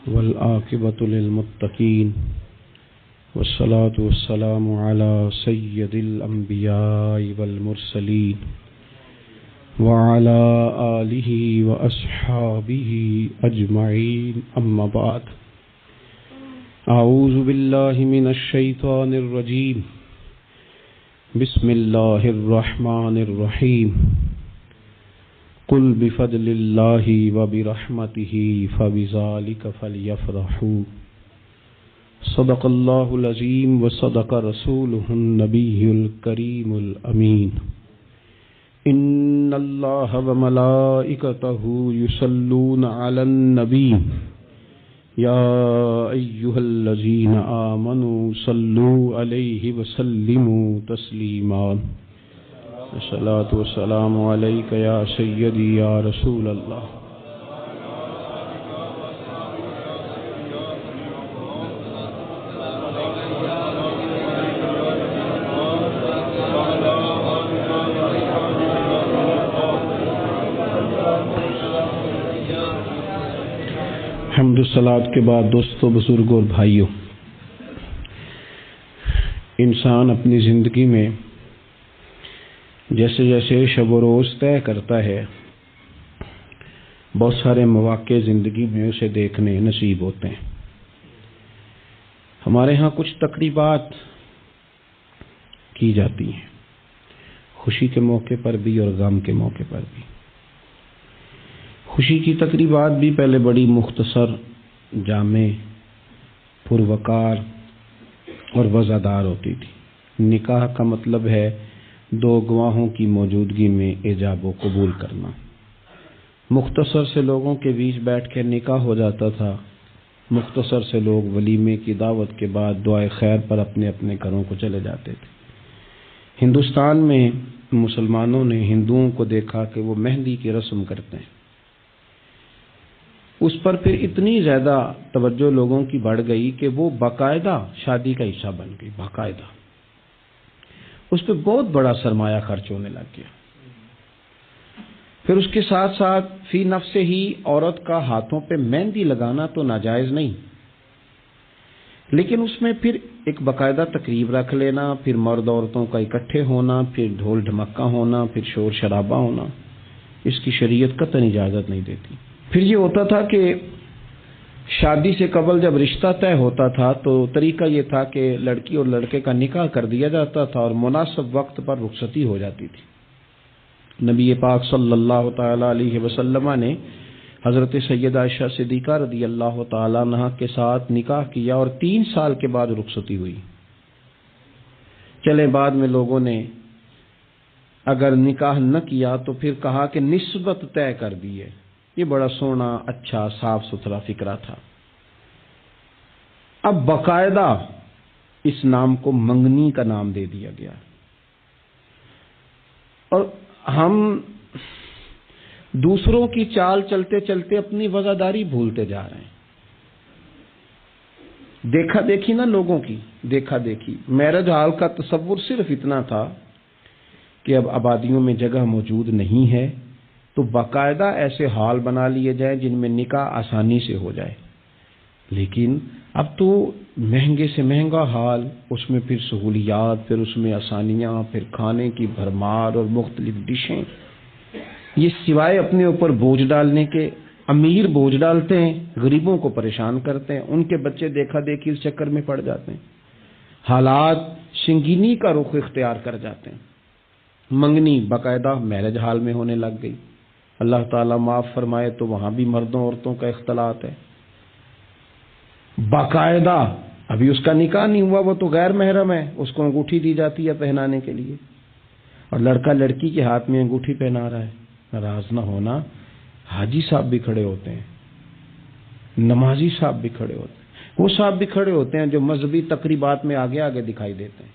والعاقبۃ للمتقین والصلاة والسلام علی سید الانبیاء والمرسلین وعلی آلہ واصحابہ اجمعین، اما بعد۔ اعوذ باللہ من الشیطان الرجیم، بسم اللہ الرحمن الرحیم۔ قل بفضل اللہ وبرحمتہ فبذلک فلیفرحوا، صدق اللہ العظیم وصدق رسولہ النبی الکریم الامین۔ ان اللہ وملائکتہ یصلون علی النبی یا ایھا الذین آمنوا صلوا علیہ وسلموا تسلیما۔ الصلاۃ والسلام علیک یا سیدی یا رسول اللہ۔ حمد و صلوات کے بعد دوستو، بزرگوں اور بھائیوں، انسان اپنی زندگی میں جیسے جیسے شب و روز طے کرتا ہے، بہت سارے مواقع زندگی میں اسے دیکھنے نصیب ہوتے ہیں۔ ہمارے ہاں کچھ تقریبات کی جاتی ہیں، خوشی کے موقع پر بھی اور غم کے موقع پر بھی۔ خوشی کی تقریبات بھی پہلے بڑی مختصر، جامع، پروقار اور وزادار ہوتی تھی۔ نکاح کا مطلب ہے دو گواہوں کی موجودگی میں ایجاب و قبول کرنا۔ مختصر سے لوگوں کے بیچ بیٹھ کے نکاح ہو جاتا تھا، مختصر سے لوگ ولیمے کی دعوت کے بعد دعائے خیر پر اپنے اپنے گھروں کو چلے جاتے تھے۔ ہندوستان میں مسلمانوں نے ہندوؤں کو دیکھا کہ وہ مہندی کی رسم کرتے ہیں، اس پر پھر اتنی زیادہ توجہ لوگوں کی بڑھ گئی کہ وہ باقاعدہ شادی کا حصہ بن گئی، باقاعدہ اس پہ بہت بڑا سرمایہ خرچ ہونے لگ گیا۔ پھر اس کے ساتھ ساتھ فی نفس ہی عورت کا ہاتھوں پہ مہندی لگانا تو ناجائز نہیں، لیکن اس میں پھر ایک باقاعدہ تقریب رکھ لینا، پھر مرد عورتوں کا اکٹھے ہونا، پھر ڈھول ڈھمکا ہونا، پھر شور شرابہ ہونا، اس کی شریعت قطعاً اجازت نہیں دیتی۔ پھر یہ ہوتا تھا کہ شادی سے قبل جب رشتہ طے ہوتا تھا تو طریقہ یہ تھا کہ لڑکی اور لڑکے کا نکاح کر دیا جاتا تھا اور مناسب وقت پر رخصتی ہو جاتی تھی۔ نبی پاک صلی اللہ تعالی علیہ وسلم نے حضرت سیدہ عائشہ صدیقہ رضی اللہ تعالی عنہا کے ساتھ نکاح کیا اور 3 سال کے بعد رخصتی ہوئی۔ چلے بعد میں لوگوں نے اگر نکاح نہ کیا تو پھر کہا کہ نسبت طے کر دی ہے۔ یہ بڑا سونا، اچھا، صاف ستھرا فکرہ تھا۔ اب باقاعدہ اس نام کو منگنی کا نام دے دیا گیا، اور ہم دوسروں کی چال چلتے چلتے اپنی وفاداری بھولتے جا رہے ہیں۔ دیکھا دیکھی نا لوگوں کی، دیکھا دیکھی۔ میرج ہال کا تصور صرف اتنا تھا کہ اب آبادیوں میں جگہ موجود نہیں ہے تو باقاعدہ ایسے ہال بنا لیے جائیں جن میں نکاح آسانی سے ہو جائے، لیکن اب تو مہنگے سے مہنگا ہال، اس میں پھر سہولیات، پھر اس میں آسانیاں، پھر کھانے کی بھرمار اور مختلف ڈشیں، یہ سوائے اپنے اوپر بوجھ ڈالنے کے، امیر بوجھ ڈالتے ہیں، غریبوں کو پریشان کرتے ہیں، ان کے بچے دیکھا دیکھی اس چکر میں پڑ جاتے ہیں، حالات سنگینی کا رخ اختیار کر جاتے ہیں۔ منگنی باقاعدہ میرج ہال میں ہونے لگ گئی۔ اللہ تعالیٰ معاف فرمائے تو وہاں بھی مردوں عورتوں کا اختلاط ہے باقاعدہ۔ ابھی اس کا نکاح نہیں ہوا، وہ تو غیر محرم ہے، اس کو انگوٹھی دی جاتی ہے پہنانے کے لیے، اور لڑکا لڑکی کے ہاتھ میں انگوٹھی پہنا رہا ہے۔ ناراض نہ ہونا، حاجی صاحب بھی کھڑے ہوتے ہیں، نمازی صاحب بھی کھڑے ہوتے ہیں، وہ صاحب بھی کھڑے ہوتے ہیں جو مذہبی تقریبات میں آگے آگے دکھائی دیتے ہیں،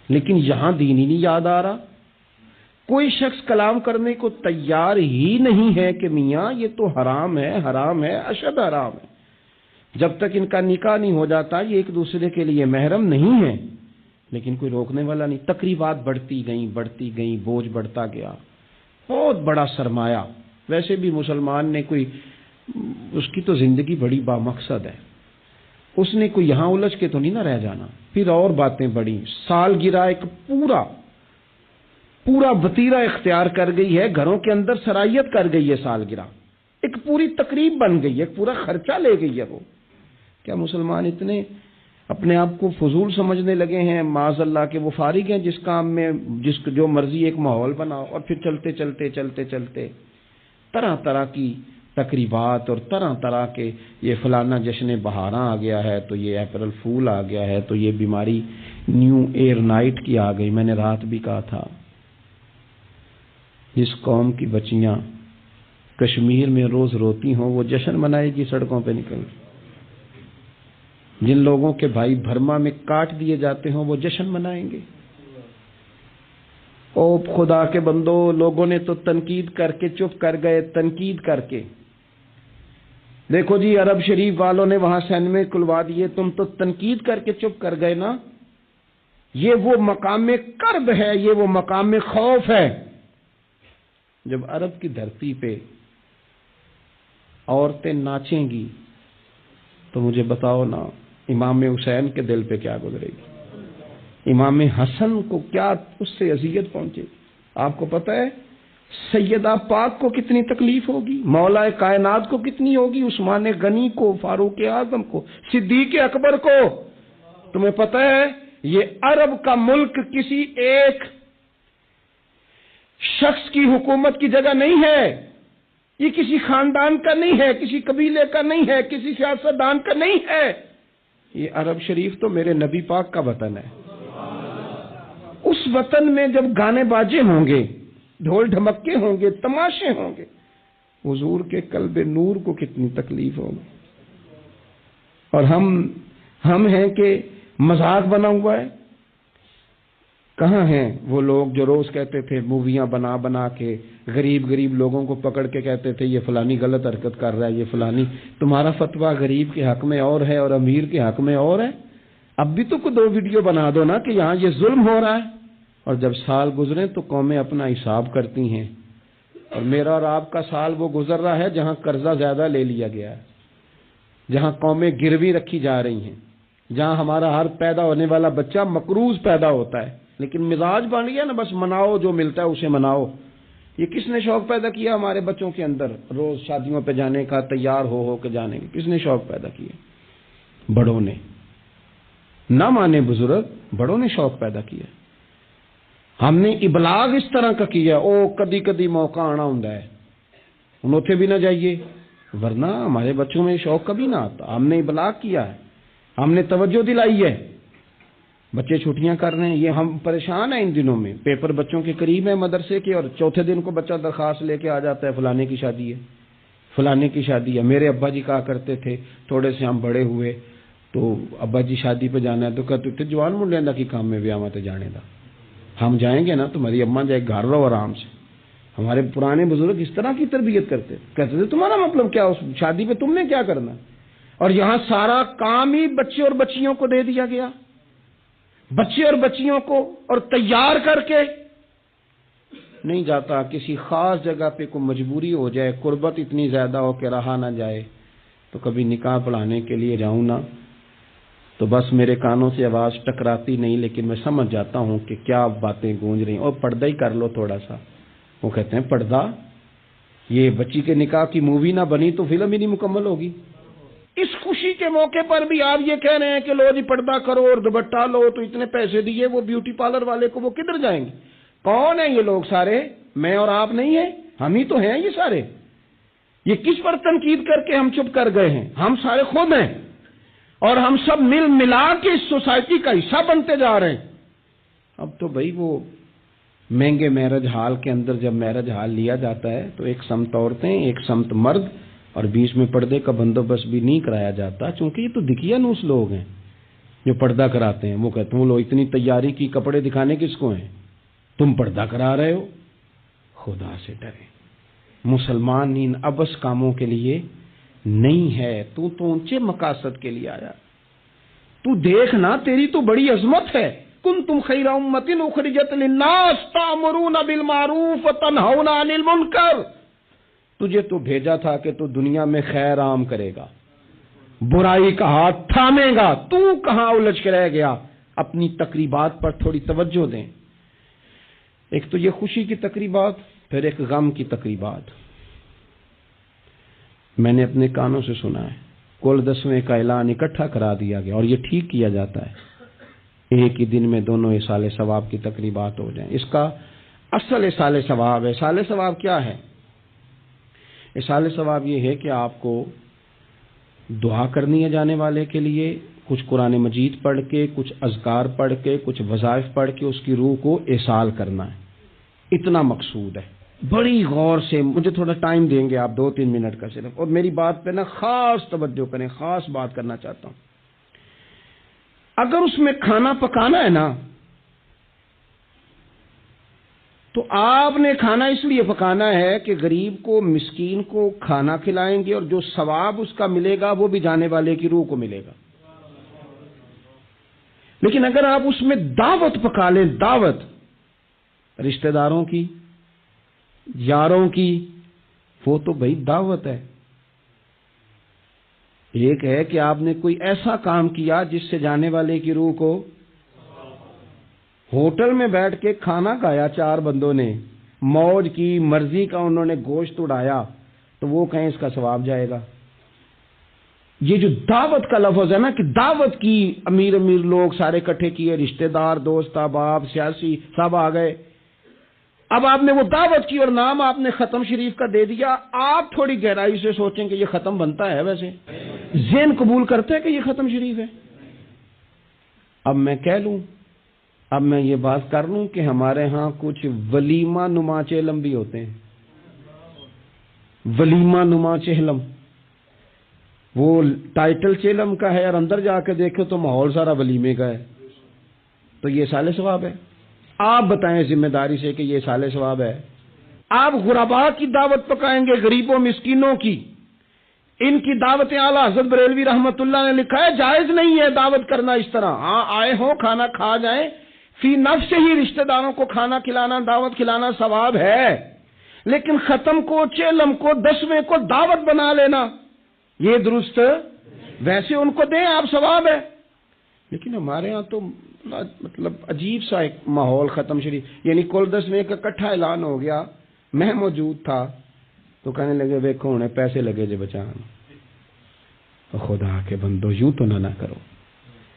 لیکن یہاں دین ہی نہیں یاد آ رہا۔ کوئی شخص کلام کرنے کو تیار ہی نہیں ہے کہ میاں یہ تو حرام ہے، حرام ہے، اشد حرام ہے۔ جب تک ان کا نکاح نہیں ہو جاتا یہ ایک دوسرے کے لیے محرم نہیں ہے، لیکن کوئی روکنے والا نہیں۔ تقریبات بڑھتی گئیں، بوجھ بڑھتا گیا، بہت بڑا سرمایہ۔ ویسے بھی مسلمان نے کوئی اس کی تو زندگی بڑی بامقصد ہے، اس نے کوئی یہاں الجھ کے تو نہیں نہ رہ جانا۔ پھر اور باتیں بڑی، سالگرہ ایک پورا وتیرہ اختیار کر گئی ہے، گھروں کے اندر سرائیت کر گئی ہے سالگرہ، ایک پوری تقریب بن گئی ہے، ایک پورا خرچہ لے گئی ہے وہ۔ کیا مسلمان اتنے اپنے آپ کو فضول سمجھنے لگے ہیں معاذ اللہ کہ وہ فارغ ہیں جس کام میں جو مرضی ایک ماحول بناؤ، اور پھر چلتے طرح طرح کی تقریبات اور طرح طرح کے یہ فلانا جشن بہاراں آ گیا ہے، تو یہ اپریل فول آ گیا ہے، تو یہ بیماری نیو ایئر نائٹ کی آ گئی۔ میں نے رات بھی کہا تھا، جس قوم کی بچیاں کشمیر میں روز روتی ہوں وہ جشن منائے گی سڑکوں پہ نکل، جن لوگوں کے بھائی برما میں کاٹ دیے جاتے ہوں وہ جشن منائیں گے۔ او خدا کے بندو، لوگوں نے تو تنقید کر کے چپ کر گئے، تنقید کر کے۔ دیکھو جی، عرب شریف والوں نے وہاں سینمے کھلوا دیے، تم تو تنقید کر کے چپ کر گئے نا۔ یہ وہ مقام کرب ہے، یہ وہ مقام خوف ہے۔ جب عرب کی دھرتی پہ عورتیں ناچیں گی تو مجھے بتاؤ نا امام حسین کے دل پہ کیا گزرے گی، امام حسن کو کیا اس سے اذیت پہنچے گی۔ آپ کو پتہ ہے سیدہ پاک کو کتنی تکلیف ہوگی، مولا کائنات کو کتنی ہوگی، عثمان غنی کو، فاروق اعظم کو، صدیق اکبر کو۔ تمہیں پتہ ہے یہ عرب کا ملک کسی ایک شخص کی حکومت کی جگہ نہیں ہے، یہ کسی خاندان کا نہیں ہے، کسی قبیلے کا نہیں ہے، کسی سیاستدان کا نہیں ہے، یہ عرب شریف تو میرے نبی پاک کا وطن ہے۔ اس وطن میں جب گانے باجے ہوں گے، ڈھول ڈھمکے ہوں گے، تماشے ہوں گے، حضور کے قلب نور کو کتنی تکلیف ہوگی۔ اور ہم ہیں کہ مذاق بنا ہوا ہے۔ کہاں ہیں وہ لوگ جو روز کہتے تھے موویاں بنا کے غریب لوگوں کو پکڑ کے کہتے تھے یہ فلانی غلط حرکت کر رہا ہے، یہ فلانی۔ تمہارا فتویٰ غریب کے حق میں اور ہے اور امیر کے حق میں اور ہے۔ اب بھی تو کوئی 2 ویڈیو بنا دو نا کہ یہاں یہ ظلم ہو رہا ہے۔ اور جب سال گزرے تو قومیں اپنا حساب کرتی ہیں، اور میرا اور آپ کا سال وہ گزر رہا ہے جہاں قرضہ زیادہ لے لیا گیا ہے، جہاں قومیں گروی رکھی جا رہی ہیں، جہاں ہمارا ہر پیدا ہونے والا بچہ مقروض پیدا ہوتا ہے، لیکن مزاج بن گیا نا بس مناؤ، جو ملتا ہے اسے مناؤ۔ یہ کس نے شوق پیدا کیا ہمارے بچوں کے اندر روز شادیوں پہ جانے کا، تیار ہو کے جانے کا؟ کس نے شوق پیدا کیا؟ بڑوں نے۔ نہ مانے بزرگ، بڑوں نے شوق پیدا کیا۔ ہم نے ابلاغ اس طرح کا کیا، او کدی موقع آنا ہوں ہے ان اتھے بھی نہ جائیے، ورنہ ہمارے بچوں میں شوق کبھی نہ آتا۔ ہم نے ابلاغ کیا ہے، ہم نے توجہ دلائی ہے۔ بچے چھٹیاں کر رہے ہیں، یہ ہم پریشان ہیں ان دنوں میں، پیپر بچوں کے قریب ہیں مدرسے کے، اور چوتھے دن کو بچہ درخواست لے کے آ جاتا ہے فلانے کی شادی ہے، فلانے کی شادی ہے۔ میرے ابا جی کہا کرتے تھے، تھوڑے سے ہم بڑے ہوئے تو ابا جی شادی پہ جانا ہے تو کہتے تھے جوان منڈے دا کی کام میں ویاہ تے جانے دا، ہم جائیں گے نا تمہاری اماں جائے گھر رہو آرام سے۔ ہمارے پرانے بزرگ اس طرح کی تربیت کرتے، کہتے تھے تمہارا مطلب کیا، اس شادی پہ تم نے کیا کرنا؟ اور یہاں سارا کام ہی بچے اور بچیوں کو دے دیا گیا، بچے اور بچیوں کو، اور تیار کر کے نہیں جاتا۔ کسی خاص جگہ پہ کوئی مجبوری ہو جائے، قربت اتنی زیادہ ہو کہ رہا نہ جائے، تو کبھی نکاح پڑھانے کے لیے جاؤں نا تو بس میرے کانوں سے آواز ٹکراتی نہیں، لیکن میں سمجھ جاتا ہوں کہ کیا باتیں گونج رہی ہیں۔ اور پردہ ہی کر لو تھوڑا سا، وہ کہتے ہیں پردہ، یہ بچی کے نکاح کی مووی نہ بنی تو فلم ہی نہیں مکمل ہوگی۔ اس خوشی کے موقع پر بھی آپ یہ کہہ رہے ہیں کہ لو جی پردہ کرو اور دوپٹہ لو، تو اتنے پیسے دیے وہ بیوٹی پارلر والے کو، وہ کدھر جائیں گے؟ کون ہیں یہ لوگ سارے؟ میں اور آپ نہیں ہیں، ہم ہی تو ہیں یہ سارے۔ یہ کس پر تنقید کر کے ہم چپ کر گئے ہیں؟ ہم سارے خود ہیں، اور ہم سب مل ملا کے اس سوسائٹی کا حصہ بنتے جا رہے ہیں۔ اب تو بھائی وہ مہنگے میرج ہال کے اندر جب میرج ہال لیا جاتا ہے تو ایک سمت عورتیں، ایک سمت مرد، اور بیچ میں پردے کا بندوبست بھی نہیں کرایا جاتا، چونکہ یہ تو دکھیا نوس لوگ ہیں جو پردہ کراتے ہیں۔ وہ کہتے ہیں وہ لوگ اتنی تیاری کی، کپڑے دکھانے کس کو ہیں؟ تم پردہ کرا رہے ہو۔ خدا سے ڈرے، مسلمان ان ابس کاموں کے لیے نہیں ہے، تو اونچے مقاصد کے لیے آیا۔ تو دیکھنا تیری تو بڑی عظمت ہے، کنتم خیر امۃ اخرجت للناس تأمرون بالمعروف وتنہون عن المنکر۔ تجھے تو بھیجا تھا کہ تو دنیا میں خیر عام کرے گا، برائی کا ہاتھ تھامے گا، تو کہاں الجھ کے رہ گیا؟ اپنی تقریبات پر تھوڑی توجہ دیں۔ ایک تو یہ خوشی کی تقریبات، پھر ایک غم کی تقریبات۔ میں نے اپنے کانوں سے سنا ہے، کل 10ویں کا اعلان اکٹھا کرا دیا گیا، اور یہ ٹھیک کیا جاتا ہے، ایک ہی دن میں دونوں اصال ثواب کی تقریبات ہو جائیں۔ اس کا اصل اصال ثواب ہے۔ اصال ثواب کیا ہے؟ اصال ثواب یہ ہے کہ آپ کو دعا کرنی ہے جانے والے کے لیے، کچھ قرآن مجید پڑھ کے، کچھ اذکار پڑھ کے، کچھ وظائف پڑھ کے اس کی روح کو اصال کرنا ہے، اتنا مقصود ہے۔ بڑی غور سے، مجھے تھوڑا ٹائم دیں گے آپ 2-3 منٹ کا صرف، اور میری بات پہ نا خاص توجہ کریں، خاص بات کرنا چاہتا ہوں۔ اگر اس میں کھانا پکانا ہے نا، تو آپ نے کھانا اس لیے پکانا ہے کہ غریب کو، مسکین کو کھانا کھلائیں گے، اور جو ثواب اس کا ملے گا وہ بھی جانے والے کی روح کو ملے گا۔ لیکن اگر آپ اس میں دعوت پکا لیں، دعوت رشتہ داروں کی، یاروں کی، وہ تو بھائی دعوت ہے۔ ایک ہے کہ آپ نے کوئی ایسا کام کیا جس سے جانے والے کی روح کو، ہوٹل میں بیٹھ کے کھانا کھایا 4 بندوں نے، موج کی، مرضی کا انہوں نے گوشت اڑایا، تو وہ کہیں اس کا ثواب جائے گا؟ یہ جو دعوت کا لفظ ہے نا، کہ دعوت کی، امیر لوگ سارے اکٹھے کیے، رشتہ دار، دوست احباب، سیاسی سب آ گئے، اب آپ نے وہ دعوت کی اور نام آپ نے ختم شریف کا دے دیا۔ آپ تھوڑی گہرائی سے سوچیں کہ یہ ختم بنتا ہے؟ ویسے ذہن قبول کرتے ہیں کہ یہ ختم شریف ہے؟ اب میں کہہ لوں، اب میں یہ بات کر لوں کہ ہمارے ہاں کچھ ولیمہ نما چہلم بھی ہوتے ہیں، ولیمہ نما چہلم۔ وہ ٹائٹل چہلم کا ہے اور اندر جا کے دیکھو تو ماحول سارا ولیمے کا ہے، تو یہ اصال ثواب ہے؟ آپ بتائیں ذمہ داری سے کہ یہ اصال ثواب ہے؟ آپ غرباء کی دعوت پکائیں گے، غریبوں مسکینوں کی، ان کی دعوتیں اعلیٰ حضرت بریلوی رحمت اللہ نے لکھا ہے جائز نہیں ہے دعوت کرنا اس طرح۔ ہاں آئے ہوں کھانا کھا جائیں، فی نفس سے ہی رشتہ داروں کو کھانا کھلانا، دعوت کھلانا ثواب ہے، لیکن ختم کو، چیلم کو، 10ویں کو دعوت بنا لینا یہ درست؟ ویسے ان کو دیں آپ، ثواب ہے۔ لیکن ہمارے ہاں تو مطلب عجیب سا ایک ماحول ختم شریف، یعنی کل 10ویں کا اکٹھا اعلان ہو گیا، میں موجود تھا، تو کہنے لگے ویکھو انہیں پیسے لگے جے بچان۔ تو خدا کے بندو یوں تو نہ کرو۔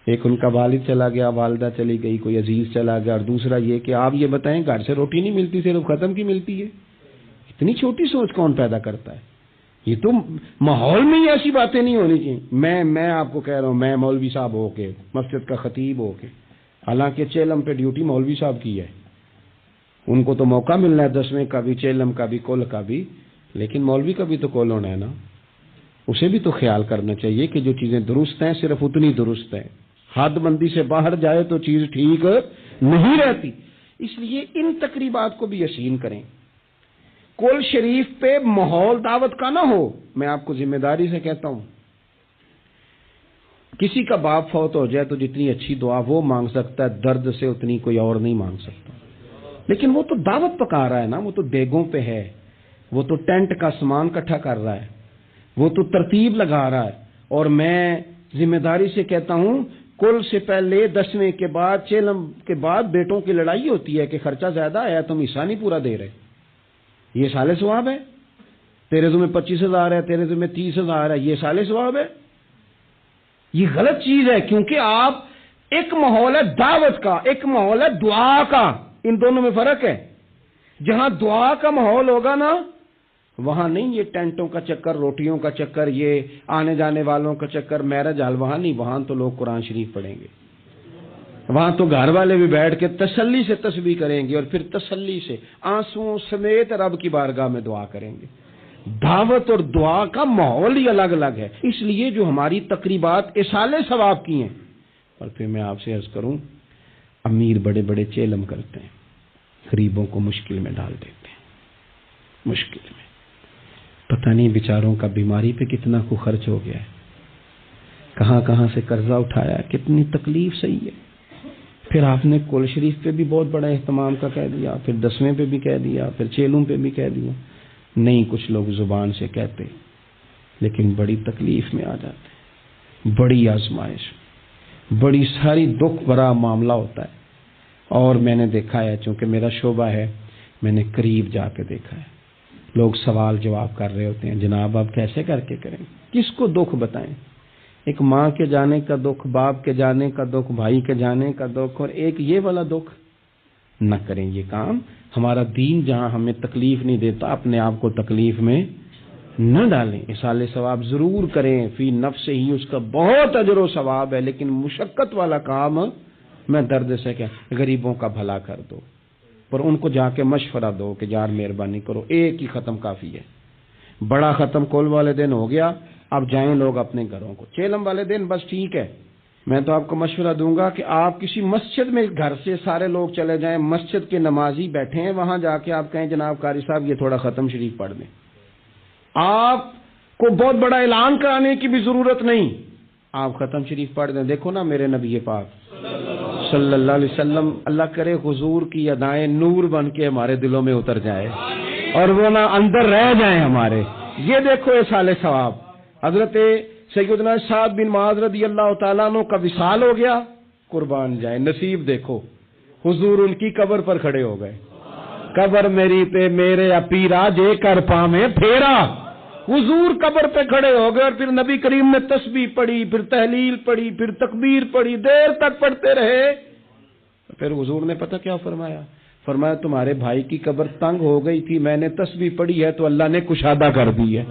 ایک ان کا والد چلا گیا، والدہ چلی گئی، کوئی عزیز چلا گیا، اور دوسرا یہ کہ آپ یہ بتائیں گھر سے روٹی نہیں ملتی، صرف ختم کی ملتی ہے۔ اتنی چھوٹی سوچ کون پیدا کرتا ہے؟ یہ تو ماحول میں ہی ایسی باتیں نہیں ہونی چاہیے۔ میں آپ کو کہہ رہا ہوں، میں مولوی صاحب ہو کے، مسجد کا خطیب ہو کے، حالانکہ چیلم پہ ڈیوٹی مولوی صاحب کی ہے، ان کو تو موقع ملنا ہے 10ویں کا بھی، چیلم کا بھی، کل کا بھی، لیکن مولوی کا بھی تو کول ہونا ہے نا، اسے بھی تو خیال کرنا چاہیے کہ جو چیزیں درست ہیں صرف اتنی درست ہیں، حد بندی سے باہر جائے تو چیز ٹھیک نہیں رہتی۔ اس لیے ان تقریبات کو بھی یقین کریں۔ کل شریف پہ ماحول دعوت کا نہ ہو۔ میں آپ کو ذمہ داری سے کہتا ہوں، کسی کا باپ فوت ہو جائے تو جتنی اچھی دعا وہ مانگ سکتا ہے، درد سے اتنی کوئی اور نہیں مانگ سکتا، لیکن وہ تو دعوت پکا رہا ہے نا، وہ تو دیگوں پہ ہے، وہ تو ٹینٹ کا سامان اکٹھا کر رہا ہے، وہ تو ترتیب لگا رہا ہے۔ اور میں ذمہ داری سے کہتا ہوں، کل سے پہلے 10ویں کے بعد، چیلم کے بعد بیٹوں کی لڑائی ہوتی ہے کہ خرچہ زیادہ ہے، تم حصہ نہیں پورا دے رہے، یہ سال ثواب ہے؟ تیرے ذمہ 25,000 ہے، تیرے ذمہ 30,000 ہے، یہ سال ثواب ہے؟ یہ غلط چیز ہے، کیونکہ آپ، ایک ماحول ہے دعوت کا، ایک ماحول ہے دعا کا، ان دونوں میں فرق ہے۔ جہاں دعا کا ماحول ہوگا نا، وہاں نہیں یہ ٹینٹوں کا چکر، روٹیوں کا چکر، یہ آنے جانے والوں کا چکر، میرج حال، وہاں نہیں، وہاں تو لوگ قرآن شریف پڑھیں گے، وہاں تو گھر والے بھی بیٹھ کے تسلی سے تسبیح کریں گے، اور پھر تسلی سے آنسوؤں سمیت رب کی بارگاہ میں دعا کریں گے۔ دعوت اور دعا کا ماحول ہی الگ الگ ہے۔ اس لیے جو ہماری تقریبات اصال ثواب کی ہیں، اور پھر میں آپ سے عرض کروں، امیر بڑے بڑے چیلم کرتے ہیں، غریبوں کو مشکل میں ڈال دیتے ہیں، مشکل میں، پتہ نہیں بیچاروں کا بیماری پہ کتنا کو خرچ ہو گیا ہے، کہاں کہاں سے قرضہ اٹھایا ہے، کتنی تکلیف صحیح ہے۔ پھر آپ نے کل شریف پہ بھی بہت بڑا اہتمام کا کہہ دیا، پھر 10ویں پہ بھی کہہ دیا، پھر چیلوں پہ بھی کہہ دیا۔ نہیں کچھ لوگ زبان سے کہتے لیکن بڑی تکلیف میں آ جاتے، بڑی آزمائش، بڑی ساری دکھ بھرا معاملہ ہوتا ہے۔ اور میں نے دیکھا ہے، چونکہ میرا شعبہ ہے، میں نے قریب جا کے دیکھا ہے، لوگ سوال جواب کر رہے ہوتے ہیں، جناب آپ کیسے کر کے کریں، کس کو دکھ بتائیں؟ ایک ماں کے جانے کا دکھ، باپ کے جانے کا دکھ، بھائی کے جانے کا دکھ، اور ایک یہ والا دکھ۔ نہ کریں یہ کام۔ ہمارا دین جہاں ہمیں تکلیف نہیں دیتا، اپنے آپ کو تکلیف میں نہ ڈالیں۔ اصالِ ثواب ضرور کریں، فی نفس ہی اس کا بہت اجر و ثواب ہے، لیکن مشقت والا کام میں درد سے کہ غریبوں کا بھلا کر دو، پر ان کو جا کے مشورہ دو کہ یار مہربانی کرو، ایک ہی ختم کافی ہے، بڑا ختم کل والے دن ہو گیا، اب جائیں لوگ اپنے گھروں کو، چیلم والے دن بس ٹھیک ہے۔ میں تو آپ کو مشورہ دوں گا کہ آپ کسی مسجد میں گھر سے سارے لوگ چلے جائیں، مسجد کے نمازی بیٹھے ہیں وہاں جا کے آپ کہیں جناب قاری صاحب یہ تھوڑا ختم شریف پڑھ دیں۔ آپ کو بہت بڑا اعلان کرانے کی بھی ضرورت نہیں، آپ ختم شریف پڑھ دیں۔ دیکھو نا میرے نبی پاک صلی اللہ علیہ وسلم، اللہ کرے حضور کی ادائیں نور بن کے ہمارے دلوں میں اتر جائے اور وہ نہ اندر رہ جائیں ہمارے۔ یہ دیکھو اصالِ ثواب۔ حضرت سیدنا سعد بن معاذ رضی اللہ تعالیٰ عنہ کا وصال ہو گیا، قربان جائے، نصیب دیکھو، حضور ان کی قبر پر کھڑے ہو گئے، قبر میری تے میرے اپیرا جے کر پاویں پھیرا، حضور قبر پہ کھڑے ہو گئے، اور پھر نبی کریم نے تسبیح پڑھی، پھر تحلیل پڑھی، پھر تکبیر پڑھی، دیر تک پڑھتے رہے۔ پھر حضور نے پتہ کیا فرمایا؟ فرمایا تمہارے بھائی کی قبر تنگ ہو گئی تھی، میں نے تسبیح پڑھی ہے تو اللہ نے کشادہ کر دی ہے،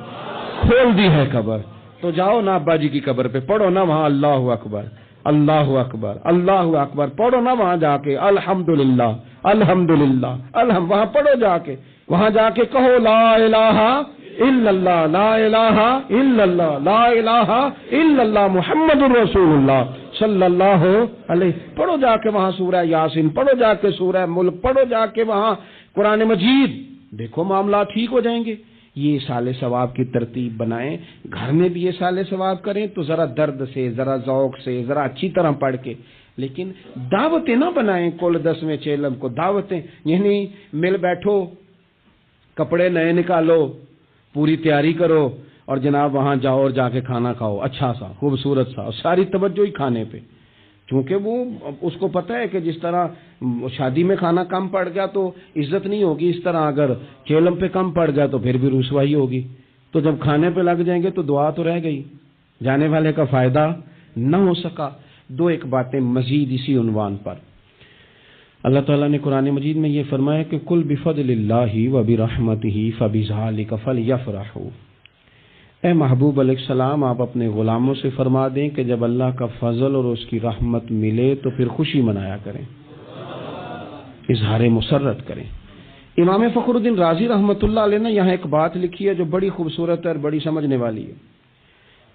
کھول دی ہے قبر، تو جاؤ نا ابا جی کی قبر پہ پڑھو نا وہاں اللہ اکبر اللہ اکبر اللہ اکبر، پڑھو نا وہاں جا کے الحمدللہ الحمدللہ وہاں پڑھو جا کے، وہاں جا کے کہو لا الہ الا اللہ لا الہ الا اللہ لا الہ الا اللہ محمد الرسول اللہ صلی اللہ علیہ، پڑھو جا کے وہاں سورہ یاسین، پڑھو جا کے سورہ ملک، پڑھو جا کے وہاں قرآن مجید، دیکھو معاملات ٹھیک ہو جائیں گے۔ یہ اصالِ ثواب کی ترتیب بنائیں، گھر میں بھی اصالِ ثواب کریں تو ذرا درد سے، ذرا ذوق سے، ذرا اچھی طرح پڑھ کے، لیکن دعوتیں نہ بنائیں کل 10ویں چیلم کو، دعوتیں یعنی مل بیٹھو، کپڑے نئے نکالو، پوری تیاری کرو، اور جناب وہاں جاؤ اور جا کے کھانا کھاؤ اچھا سا خوبصورت سا، اور ساری توجہ ہی کھانے پہ، چونکہ وہ اس کو پتہ ہے کہ جس طرح شادی میں کھانا کم پڑ گیا تو عزت نہیں ہوگی، اس طرح اگر چیلم پہ کم پڑ گیا تو پھر بھی رسوائی ہوگی، تو جب کھانے پہ لگ جائیں گے تو دعا تو رہ گئی، جانے والے کا فائدہ نہ ہو سکا۔ دو ایک باتیں مزید اسی عنوان پر، اللہ تعالیٰ نے قرآن مجید میں یہ فرمایا کہ قل بفضل اللہ وبرحمتہ فبذلک فلیفرحوا، اے محبوب علیہ السلام آپ اپنے غلاموں سے فرما دیں کہ جب اللہ کا فضل اور اس کی رحمت ملے تو پھر خوشی منایا کریں، اظہار مسرت کریں۔ امام فخر الدین رازی رحمۃ اللہ علیہ نے یہاں ایک بات لکھی ہے جو بڑی خوبصورت ہے اور بڑی سمجھنے والی ہے۔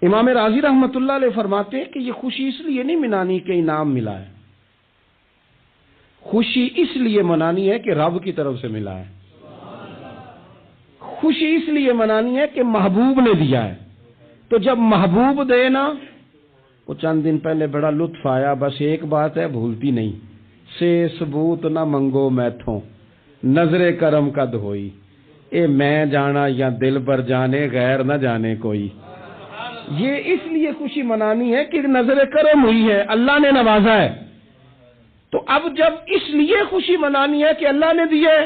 امام رازی رحمۃ اللہ علیہ فرماتے ہیں کہ یہ خوشی اس لیے نہیں منانی کہ انعام ملا ہے، خوشی اس لیے منانی ہے کہ رب کی طرف سے ملا ہے، خوشی اس لیے منانی ہے کہ محبوب نے دیا ہے، تو جب محبوب دے نا، وہ چند دن پہلے بڑا لطف آیا، بس ایک بات ہے بھولتی نہیں، سے ثبوت نہ منگو میتھوں نظر کرم کا دھوئی، اے میں جانا یا دل بر جانے غیر نہ جانے کوئی۔ یہ اس لیے خوشی منانی ہے کہ نظر کرم ہوئی ہے، اللہ نے نوازا ہے، تو اب جب اس لیے خوشی منانی ہے کہ اللہ نے دیے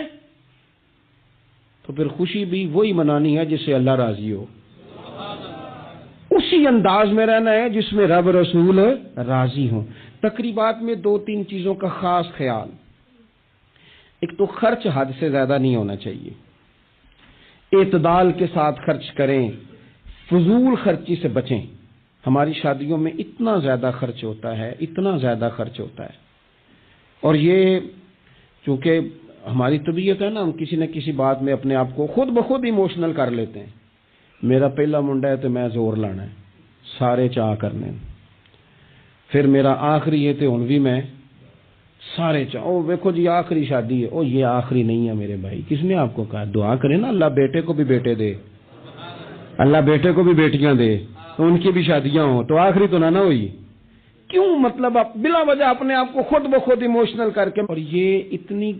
تو پھر خوشی بھی وہی منانی ہے جس سے اللہ راضی ہو، اسی انداز میں رہنا ہے جس میں رب رسول راضی ہوں۔ تقریبات میں دو تین چیزوں کا خاص خیال، ایک تو خرچ حد سے زیادہ نہیں ہونا چاہیے، اعتدال کے ساتھ خرچ کریں، فضول خرچی سے بچیں۔ ہماری شادیوں میں اتنا زیادہ خرچ ہوتا ہے، اتنا زیادہ خرچ ہوتا ہے، اور یہ چونکہ ہماری طبیعت ہے نا، ہم کسی نہ کسی بات میں اپنے آپ کو خود بخود ایموشنل کر لیتے ہیں۔ میرا پہلا منڈا ہے تو میں زور لانا ہے، سارے چاہ کرنے، پھر میرا آخری ہے تو ہن بھی میں سارے چاہ، او دیکھو جی آخری شادی ہے، او یہ آخری نہیں ہے میرے بھائی، کس نے آپ کو کہا؟ دعا کریں نا اللہ بیٹے کو بھی بیٹے دے، اللہ بیٹے کو بھی بیٹیاں دے، تو ان کی بھی شادیاں ہوں، تو آخری تو نہ ہوئی۔ کیوں؟ مطلب آپ بلا وجہ اپنے آپ کو خود بخود ایموشنل کر کے، اور یہ اتنی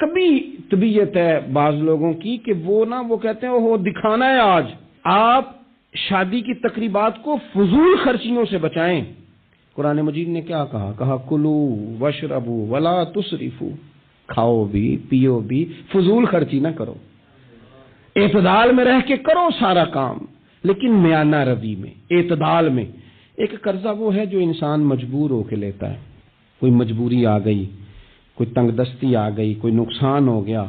کبھی طبیعت ہے بعض لوگوں کی کہ وہ کہتے ہیں وہ دکھانا ہے آج. آپ شادی کی تقریبات کو فضول خرچیوں سے بچائیں. قرآن مجید نے کیا کہا کلو وشربو ولا تسرفو، کھاؤ بھی پیو بھی، فضول خرچی نہ کرو، اعتدال میں رہ کے کرو سارا کام، لیکن میانہ روی میں، اعتدال میں. ایک قرضہ وہ ہے جو انسان مجبور ہو کے لیتا ہے، کوئی مجبوری آ گئی، کوئی تنگ دستی آ گئی، کوئی نقصان ہو گیا.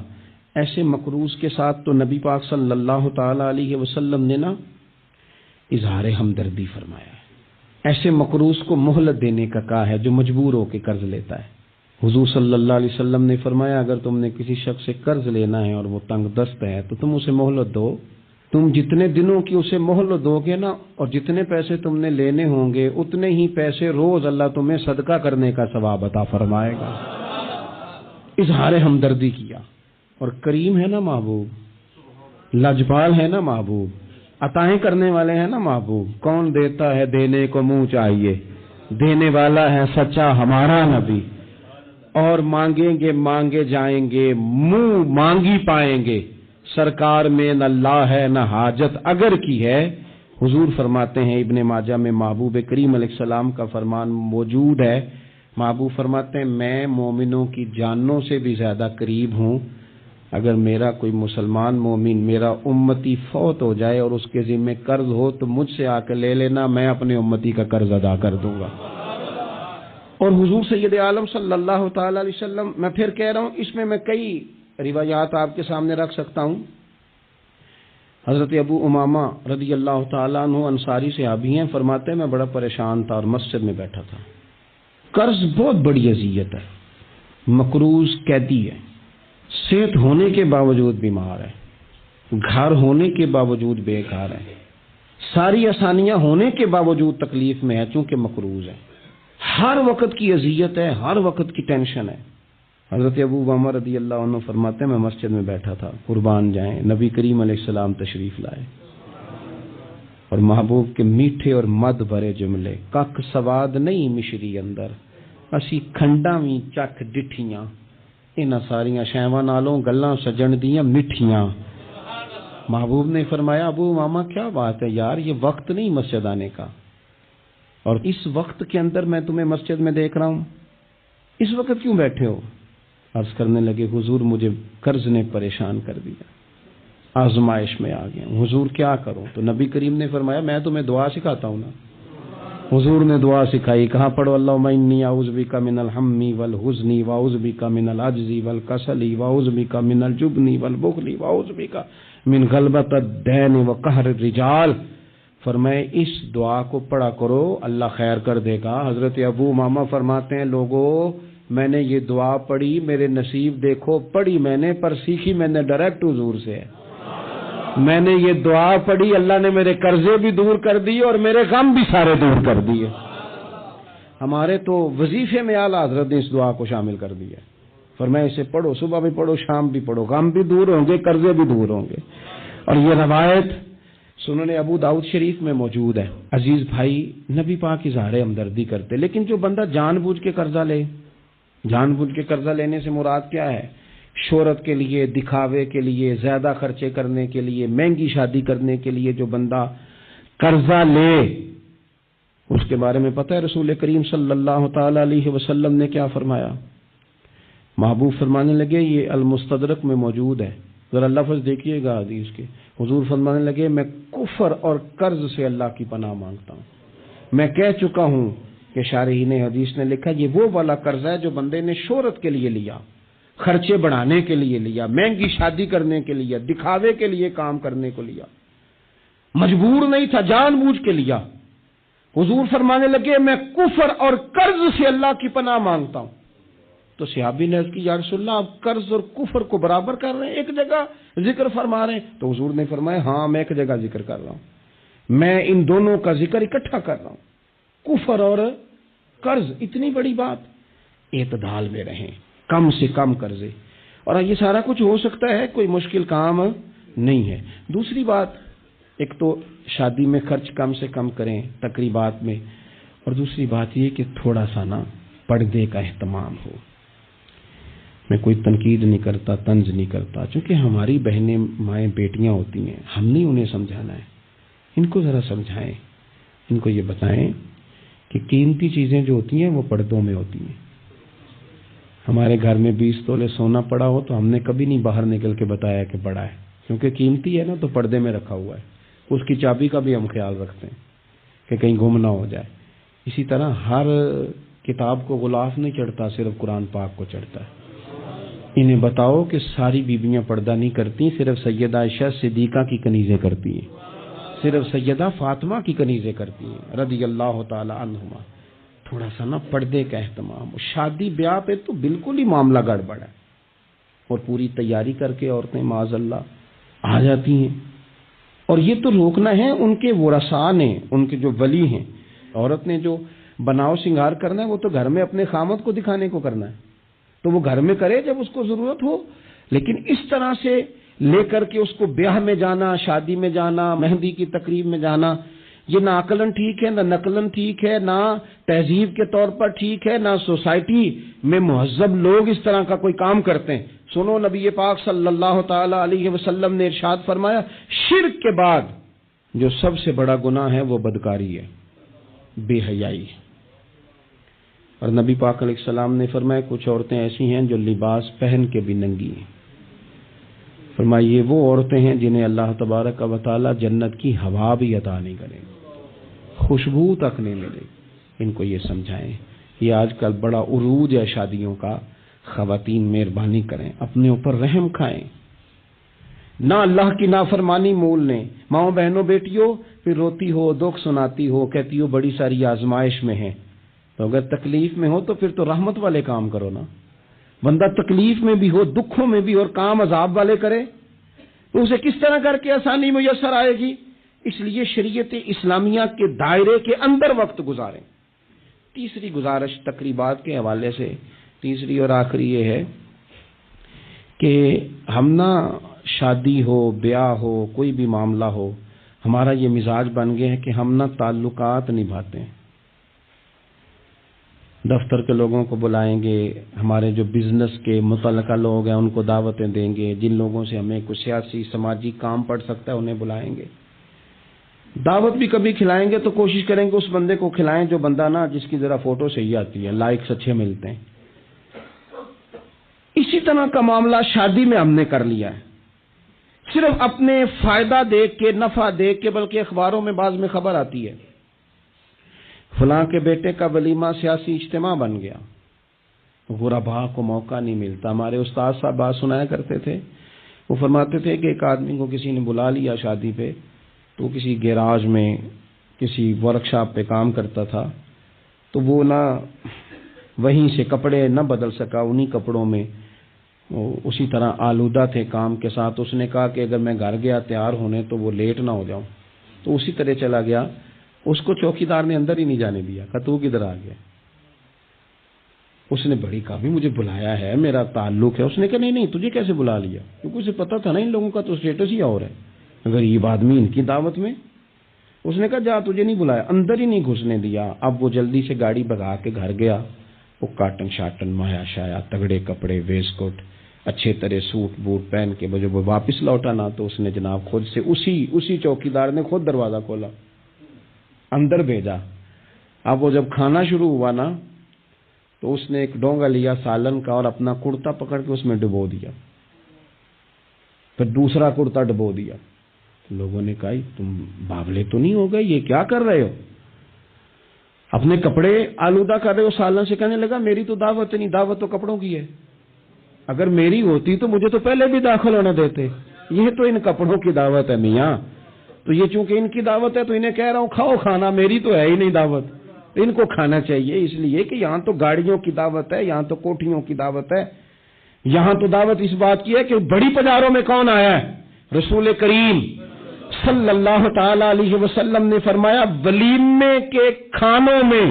ایسے مقروض کے ساتھ تو نبی پاک صلی اللہ تعالی علیہ وسلم نے اظہار ہمدردی فرمایا ہے. ایسے مقروض کو مہلت دینے کا کہا ہے جو مجبور ہو کے قرض لیتا ہے. حضور صلی اللہ علیہ وسلم نے فرمایا اگر تم نے کسی شخص سے قرض لینا ہے اور وہ تنگ دست ہے تو تم اسے مہلت دو. تم جتنے دنوں کی اسے مہلت دو گے نا، اور جتنے پیسے تم نے لینے ہوں گے اتنے ہی پیسے روز اللہ تمہیں صدقہ کرنے کا ثواب عطا فرمائے گا. اظہار ہمدردی کیا. اور کریم ہے نا محبوب، لاجپال ہے نا محبوب، عطائیں کرنے والے ہیں نا محبوب. کون دیتا ہے دینے کو منہ چاہیے، دینے والا ہے سچا ہمارا نبی. اور مانگیں گے مانگے جائیں گے، منہ مانگی پائیں گے. سرکار میں نہ اللہ ہے نہ حاجت اگر کی ہے. حضور فرماتے ہیں ابن ماجہ میں محبوب کریم علیہ السلام کا فرمان موجود ہے. محبوب فرماتے ہیں میں مومنوں کی جانوں سے بھی زیادہ قریب ہوں. اگر میرا کوئی مسلمان مومن میرا امتی فوت ہو جائے اور اس کے ذمہ قرض ہو تو مجھ سے آ کے لے لینا، میں اپنے امتی کا قرض ادا کر دوں گا. اور حضور سید عالم صلی اللہ تعالی علیہ وسلم، میں پھر کہہ رہا ہوں اس میں کئی روایات آپ کے سامنے رکھ سکتا ہوں. حضرت ابو امامہ رضی اللہ تعالیٰ عنہ انصاری صحابی ہیں، فرماتے ہیں میں بڑا پریشان تھا اور مسجد میں بیٹھا تھا. قرض بہت بڑی اذیت ہے. مقروض قیدی ہے، صحت ہونے کے باوجود بیمار ہے، گھر ہونے کے باوجود بے گھر ہے، ساری آسانیاں ہونے کے باوجود تکلیف میں ہے چونکہ مقروض ہے. ہر وقت کی اذیت ہے، ہر وقت کی ٹینشن ہے. حضرت ابو امامہ رضی اللہ عنہ فرماتے ہیں میں مسجد میں بیٹھا تھا، قربان جائیں نبی کریم علیہ السلام تشریف لائے اور محبوب کے میٹھے اور مد بھرے جملے، کک سواد نہیں مشری اندر اسی کھنڈاں وی چک ڈٹھیاں، انہاں ساریاں شیواں نالوں گلاں سجن دیاں مٹھیاں. محبوب نے فرمایا ابو امامہ کیا بات ہے یار، یہ وقت نہیں مسجد آنے کا، اور اس وقت کے اندر میں تمہیں مسجد میں دیکھ رہا ہوں، اس وقت کیوں بیٹھے ہو؟ عرض کرنے لگے حضور مجھے قرض نے پریشان کر دیا، آزمائش میں آ گیا ہوں، حضور کیا کروں؟ تو نبی کریم نے فرمایا میں تمہیں دعا سکھاتا ہوں نا. حضور نے دعا سکھائی، کہاں پڑھو اللہم انی اعوذ بک من الہم والحزن واعوذ بک من العجز والکسل واعوذ بک من الجبن والبخل واعوذ بک من غلبۃ الدین وقہر الرجال. فرمائے اس دعا کو پڑھا کرو اللہ خیر کر دے گا. حضرت ابو امامہ فرماتے ہیں لوگوں میں نے یہ دعا پڑھی، میرے نصیب دیکھو، پڑھی میں نے پر سیکھی میں نے ڈائریکٹ حضور سے ہے. میں نے یہ دعا پڑھی، اللہ نے میرے قرضے بھی دور کر دیے اور میرے غم بھی سارے دور کر دیے. ہمارے تو وظیفے میں اعلیٰ حضرت نے اس دعا کو شامل کر دیا. فرمایا اسے پڑھو، صبح بھی پڑھو شام بھی پڑھو، غم بھی دور ہوں گے قرضے بھی دور ہوں گے. اور یہ روایت سنن ابو داؤد شریف میں موجود ہے. عزیز بھائی نبی پاک اظہار ہمدردی کرتے، لیکن جو بندہ جان بوجھ کے قرضہ لے، جان بوجھ کے قرضہ لینے سے مراد کیا ہے؟ شہرت کے لیے، دکھاوے کے لیے، زیادہ خرچے کرنے کے لیے، مہنگی شادی کرنے کے لیے جو بندہ قرضہ لے اس کے بارے میں پتہ ہے رسول کریم صلی اللہ تعالی علیہ وسلم نے کیا فرمایا؟ محبوب فرمانے لگے یہ المستدرک میں موجود ہے، ذرا لفظ دیکھیے گا حدیث کے. حضور فرمانے لگے میں کفر اور قرض سے اللہ کی پناہ مانگتا ہوں. میں کہہ چکا ہوں کہ شارحین حدیث نے لکھا یہ وہ والا قرض ہے جو بندے نے شہرت کے لیے لیا، خرچے بڑھانے کے لیے لیا، مہنگی شادی کرنے کے لیے، دکھاوے کے لیے کام کرنے کو لیا، مجبور نہیں تھا، جان بوجھ کے لیا. حضور فرمانے لگے میں کفر اور قرض سے اللہ کی پناہ مانگتا ہوں. تو صحابی نے عرض کی یا رسول اللہ آپ قرض اور کفر کو برابر کر رہے ہیں، ایک جگہ ذکر فرما رہے ہیں؟ تو حضور نے فرمایا ہاں میں ایک جگہ ذکر کر رہا ہوں، میں ان دونوں کا ذکر اکٹھا کر رہا ہوں، کفر اور قرض. اتنی بڑی بات، اعتدال میں رہیں، کم سے کم قرضے. اور یہ سارا کچھ ہو سکتا ہے، کوئی مشکل کام نہیں ہے. دوسری بات، ایک تو شادی میں خرچ کم سے کم کریں تقریبات میں، اور دوسری بات یہ کہ تھوڑا سا نا پردے کا اہتمام ہو. میں کوئی تنقید نہیں کرتا، طنز نہیں کرتا، چونکہ ہماری بہنیں مائیں بیٹیاں ہوتی ہیں، ہم نہیں انہیں سمجھانا ہے، ان کو ذرا سمجھائیں، ان کو یہ بتائیں کہ قیمتی چیزیں جو ہوتی ہیں وہ پردوں میں ہوتی ہیں۔ ہمارے گھر میں 20 تولے سونا پڑا ہو تو ہم نے کبھی نہیں باہر نکل کے بتایا کہ پڑا ہے، کیونکہ قیمتی ہے نا، تو پردے میں رکھا ہوا ہے، اس کی چابی کا بھی ہم خیال رکھتے ہیں کہ کہیں گم نہ ہو جائے۔ اسی طرح ہر کتاب کو غلاف نہیں چڑھتا، صرف قرآن پاک کو چڑھتا ہے۔ انہیں بتاؤ کہ ساری بیویاں پردہ نہیں کرتی، صرف سیدہ عائشہ صدیقہ کی کنیزیں کرتی ہیں، صرف سیدہ فاطمہ کی کنیزیں کرتی ہیں رضی اللہ تعالی عنہما۔ تھوڑا سا نا پردے کا اہتمام۔ شادی بیاہ پہ تو بالکل ہی معاملہ گڑبڑ ہے، اور پوری تیاری کر کے عورتیں معاذ اللہ آ جاتی ہیں، اور یہ تو روکنا ہے ان کے ورثاء نے، ان کے جو ولی ہیں۔ عورت نے جو بناؤ سنگار کرنا ہے وہ تو گھر میں اپنے خامد کو دکھانے کو کرنا ہے، تو وہ گھر میں کرے جب اس کو ضرورت ہو، لیکن اس طرح سے لے کر کے اس کو بیاہ میں جانا، شادی میں جانا، مہندی کی تقریب میں جانا، یہ نہ عقلاً ٹھیک ہے، نہ نقلاً ٹھیک ہے، نہ تہذیب کے طور پر ٹھیک ہے، نہ سوسائٹی میں مہذب لوگ اس طرح کا کوئی کام کرتے ہیں۔ سنو، نبی پاک صلی اللہ تعالی علیہ وسلم نے ارشاد فرمایا، شرک کے بعد جو سب سے بڑا گناہ ہے وہ بدکاری ہے، بے حیائی۔ اور نبی پاک علیہ السلام نے فرمایا کچھ عورتیں ایسی ہیں جو لباس پہن کے بھی ننگی ہیں۔ فرمایا یہ وہ عورتیں ہیں جنہیں اللہ تبارک و تعالی جنت کی ہوا بھی عطا نہیں کرے، خوشبو تک نہیں ملے۔ ان کو یہ سمجھائیں۔ یہ آج کل بڑا عروج ہے شادیوں کا۔ خواتین مہربانی کریں، اپنے اوپر رحم کھائیں، نہ اللہ کی نافرمانی مول لیں۔ ماؤں بہنوں بیٹیوں، پھر روتی ہو، دکھ سناتی ہو، کہتی ہو بڑی ساری آزمائش میں ہے، تو اگر تکلیف میں ہو تو پھر تو رحمت والے کام کرو نا۔ بندہ تکلیف میں بھی ہو، دکھوں میں بھی، اور کام عذاب والے کرے تو اسے کس طرح کر کے آسانی میسر آئے گی؟ اس لیے شریعت اسلامیہ کے دائرے کے اندر وقت گزاریں۔ تیسری گزارش تقریبات کے حوالے سے، تیسری اور آخری یہ ہے کہ ہم نا شادی ہو، بیاہ ہو، کوئی بھی معاملہ ہو، ہمارا یہ مزاج بن گیا ہے کہ ہم نا تعلقات نبھاتے ہیں۔ دفتر کے لوگوں کو بلائیں گے، ہمارے جو بزنس کے متعلقہ لوگ ہیں ان کو دعوتیں دیں گے، جن لوگوں سے ہمیں کچھ سیاسی سماجی کام پڑ سکتا ہے انہیں بلائیں گے، دعوت بھی کبھی کھلائیں گے تو کوشش کریں گے اس بندے کو کھلائیں جو بندہ نا جس کی ذرا فوٹو صحیح آتی ہے، لائکس اچھے ملتے ہیں۔ اسی طرح کا معاملہ شادی میں ہم نے کر لیا ہے، صرف اپنے فائدہ دیکھ کے، نفع دیکھ کے، بلکہ اخباروں میں بعض میں خبر آتی ہے فلاں کے بیٹے کا ولیمہ سیاسی اجتماع بن گیا، غرباء کو موقع نہیں ملتا۔ ہمارے استاد صاحب بات سنایا کرتے تھے، وہ فرماتے تھے کہ ایک آدمی کو کسی نے بلا لیا شادی پہ، تو کسی گیراج میں کسی ورکشاپ پہ کام کرتا تھا، تو وہ نہ وہیں سے کپڑے نہ بدل سکا، انہی کپڑوں میں اسی طرح آلودہ تھے کام کے ساتھ۔ اس نے کہا کہ اگر میں گھر گیا تیار ہونے تو وہ لیٹ نہ ہو جاؤں، تو اسی طرح چلا گیا۔ اس کو چوکیدار نے اندر ہی نہیں جانے دیا، کہا تو کدھر آ گیا؟ اس نے بڑی کہا بھی مجھے بلایا ہے، میرا تعلق ہے۔ اس نے کہا نہیں نہیں، تجھے کیسے بلا لیا؟ کیونکہ اسے پتا تھا نا ان لوگوں کا تو اسٹیٹس ہی اور ہے، غریب آدمی ان کی دعوت میں۔ اس نے کہا جا، تجھے نہیں بلایا، اندر ہی نہیں گھسنے دیا۔ اب وہ جلدی سے گاڑی بھگا کے گھر گیا، وہ کاٹن شاٹن مایا شایا تگڑے کپڑے، ویسٹ کوٹ، اچھے طرح سوٹ بوٹ پہن کے جب وہ واپس لوٹا نا، تو اس نے جناب خود سے اسی چوکیدار نے خود دروازہ کھولا، اندر بھیجا۔ اب وہ جب کھانا شروع ہوا نا، تو اس نے ایک ڈونگا لیا سالن کا اور اپنا کرتا پکڑ کے اس میں ڈبو دیا، پھر دوسرا کرتا ڈبو دیا۔ لوگوں نے کہا تم باولے تو نہیں ہو گئے، یہ کیا کر رہے ہو؟ اپنے کپڑے آلودہ کر رہے ہو سالن سے۔ کہنے لگا میری تو دعوت نہیں، دعوت تو کپڑوں کی ہے، اگر میری ہوتی تو مجھے تو پہلے بھی داخل ہونے دیتے، یہ تو ان کپڑوں کی دعوت ہے میاں، تو یہ چونکہ ان کی دعوت ہے تو انہیں کہہ رہا ہوں کھاؤ کھانا، میری تو ہے ہی نہیں دعوت، ان کو کھانا چاہیے۔ اس لیے کہ یہاں تو گاڑیوں کی دعوت ہے، یہاں تو کوٹھیوں کی دعوت ہے، یہاں تو دعوت اس بات کی ہے کہ بڑی پجاروں میں کون آیا ہے؟ رسول کریم صلی اللہ تعالی علیہ وسلم نے فرمایا ولیمے کے کھانوں میں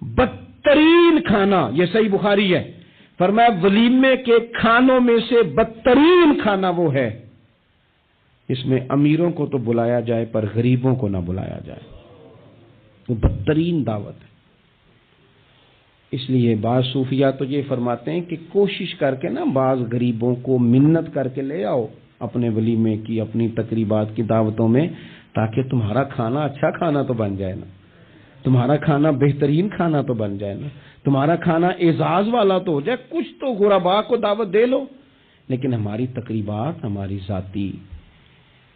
بدترین کھانا، یہ صحیح بخاری ہے، فرمایا ولیمے کے کھانوں میں سے بدترین کھانا وہ ہے اس میں امیروں کو تو بلایا جائے پر غریبوں کو نہ بلایا جائے، وہ بدترین دعوت ہے۔ اس لیے بعض صوفیہ تو یہ فرماتے ہیں کہ کوشش کر کے نا بعض غریبوں کو منت کر کے لے آؤ اپنے ولیمے کی، اپنی تقریبات کی دعوتوں میں، تاکہ تمہارا کھانا اچھا کھانا تو بن جائے نا، تمہارا کھانا بہترین کھانا تو بن جائے نا، تمہارا کھانا اعزاز والا تو ہو جائے، کچھ تو غربا کو دعوت دے لو۔ لیکن ہماری تقریبات ہماری ذاتی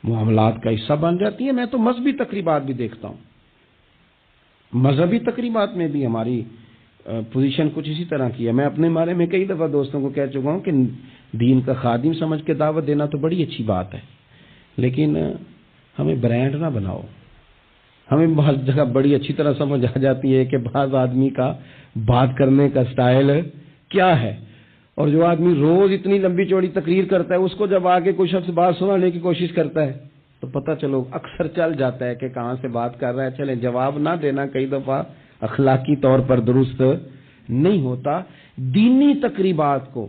معاملات کا حصہ بن جاتی ہے۔ میں تو مذہبی تقریبات بھی دیکھتا ہوں، مذہبی تقریبات میں بھی ہماری پوزیشن کچھ اسی طرح کی ہے۔ میں اپنے بارے میں کئی دفعہ دوستوں کو کہہ چکا ہوں کہ دین کا خادم سمجھ کے دعوت دینا تو بڑی اچھی بات ہے، لیکن ہمیں برانڈ نہ بناؤ۔ ہمیں بہت جگہ بڑی اچھی طرح سمجھ آ جاتی ہے کہ بعض آدمی کا بات کرنے کا سٹائل کیا ہے، اور جو آدمی روز اتنی لمبی چوڑی تقریر کرتا ہے، اس کو جب آگے کوئی شخص بات سنانے کی کوشش کرتا ہے تو پتہ چلو اکثر چل جاتا ہے کہ کہاں سے بات کر رہا ہے۔ چلیں، جواب نہ دینا کئی دفعہ اخلاقی طور پر درست نہیں ہوتا۔ دینی تقریبات کو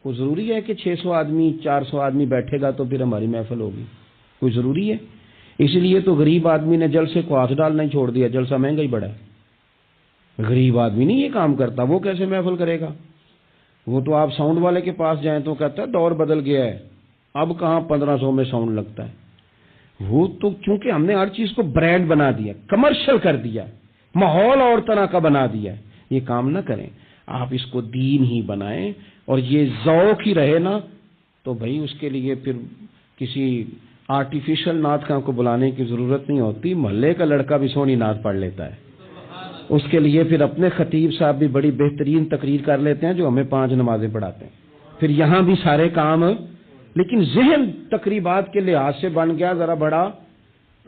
ضروری ہے کہ 600 آدمی 400 آدمی بیٹھے گا تو پھر ہماری محفل ہوگی؟ کوئی ضروری ہے؟ اس لیے تو غریب آدمی نے جلسے کو ہاتھ ڈالنا ہی چھوڑ دیا، جلسہ مہنگا ہی بڑا ہے۔ غریب آدمی نہیں یہ کام کرتا، وہ کیسے محفل کرے گا؟ وہ تو آپ ساؤنڈ والے کے پاس جائیں تو کہتا ہے دور بدل گیا ہے، اب کہاں 1500 میں ساؤنڈ لگتا ہے۔ وہ تو چونکہ ہم نے ہر چیز کو برانڈ بنا دیا، کمرشل کر دیا، ماحول اور طرح کا بنا دیا، یہ کام نہ کریں۔ آپ اس کو دین ہی بنائیں، اور یہ ذوق ہی رہے نا تو بھائی اس کے لیے پھر کسی آرٹیفیشل نعت خاں کو بلانے کی ضرورت نہیں ہوتی، محلے کا لڑکا بھی سونی نعت پڑھ لیتا ہے۔ اس کے لیے پھر اپنے خطیب صاحب بھی بڑی بہترین تقریر کر لیتے ہیں جو ہمیں 5 نمازیں پڑھاتے ہیں، پھر یہاں بھی سارے کام۔ لیکن ذہن تقریبات کے لحاظ سے بن گیا ذرا بڑا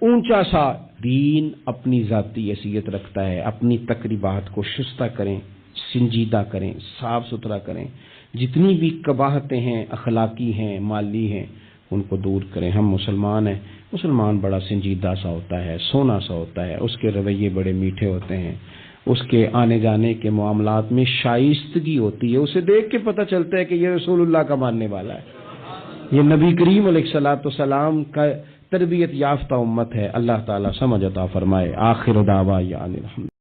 اونچا سا۔ دین اپنی ذاتی حیثیت رکھتا ہے، اپنی تقریبات کو شستہ کریں، سنجیدہ کریں، صاف ستھرا کریں، جتنی بھی قباحتیں ہیں، اخلاقی ہیں، مالی ہیں، ان کو دور کریں۔ ہم مسلمان ہیں، مسلمان بڑا سنجیدہ سا ہوتا ہے، سونا سا ہوتا ہے، اس کے رویے بڑے میٹھے ہوتے ہیں، اس کے آنے جانے کے معاملات میں شائستگی ہوتی ہے، اسے دیکھ کے پتہ چلتا ہے کہ یہ رسول اللہ کا ماننے والا ہے، یہ نبی کریم علیہ الصلوۃ والسلام کا تربیت یافتہ امت ہے۔ اللہ تعالیٰ سمجھ عطا فرمائے۔ آخر دعوانا